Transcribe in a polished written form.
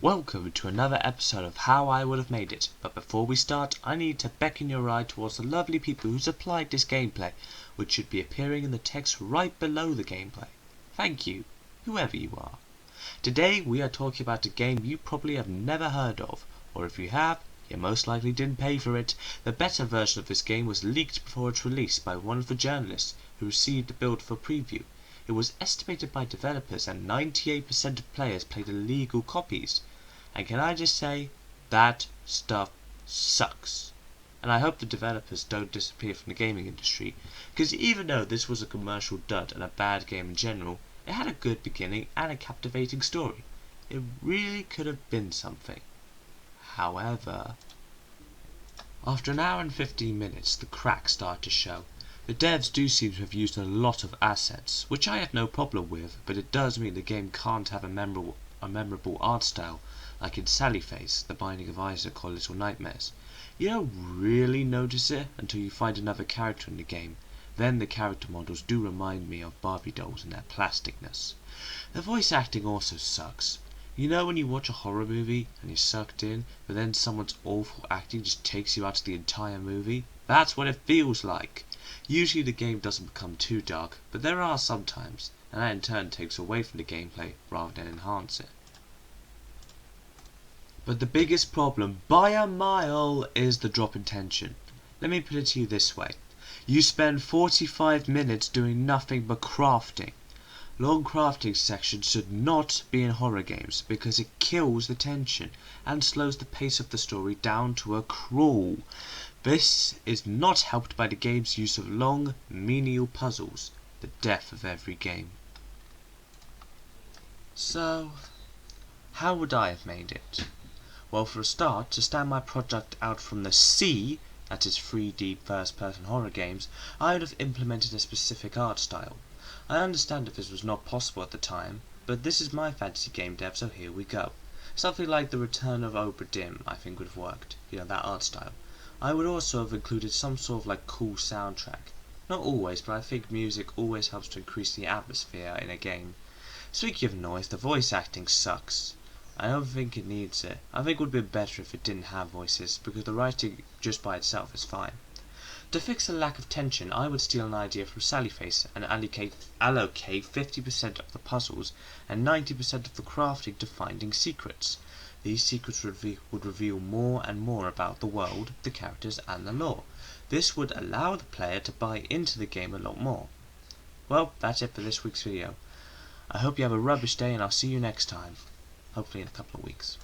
Welcome to another episode of How I Would Have Made It, but before we start I need to beckon your eye towards the lovely people who supplied this gameplay, which should be appearing in the text right below the gameplay. Thank you, whoever you are. Today we are talking about a game you probably have never heard of, or if you have, you most likely didn't pay for it. The beta version of this game was leaked before its release by one of the journalists who received the build for preview. It was estimated by developers that 98% of players played illegal copies. And can I just say, that stuff sucks. And I hope the developers don't disappear from the gaming industry, because even though this was a commercial dud and a bad game in general, it had a good beginning and a captivating story. It really could have been something. However, after an hour and 15 minutes, the cracks start to show. The devs do seem to have used a lot of assets, which I have no problem with, but it does mean the game can't have a memorable art style, like in Sallyface, The Binding of Isaac, or Little Nightmares. You don't really notice it until you find another character in the game. Then the character models do remind me of Barbie dolls in their plasticness. The voice acting also sucks. You know when you watch a horror movie and you're sucked in, but then someone's awful acting just takes you out of the entire movie? That's what it feels like. Usually the game doesn't become too dark, but there are some times, and that in turn takes away from the gameplay rather than enhance it. But the biggest problem, by a mile, is the drop in tension. Let me put it to you this way. You spend 45 minutes doing nothing but crafting. Long crafting sections should not be in horror games because it kills the tension and slows the pace of the story down to a crawl. This is not helped by the game's use of long, menial puzzles, the death of every game. So, how would I have made it? Well, for a start, to stand my project out from the C, that is 3D first-person horror games, I would have implemented a specific art style. I understand if this was not possible at the time, but this is my fantasy game dev, so here we go. Something like The Return of Obra Dinn I think would have worked, that art style. I would also have included some sort of cool soundtrack. Not always, but I think music always helps to increase the atmosphere in a game. Speaking of noise, the voice acting sucks. I don't think it needs it. I think it would be better if it didn't have voices, because the writing just by itself is fine. To fix the lack of tension, I would steal an idea from Sallyface and allocate 50% of the puzzles and 90% of the crafting to finding secrets. These secrets would reveal more and more about the world, the characters, and the lore. This would allow the player to buy into the game a lot more. Well, that's it for this week's video. I hope you have a rubbish day, and I'll see you next time. Hopefully in a couple of weeks.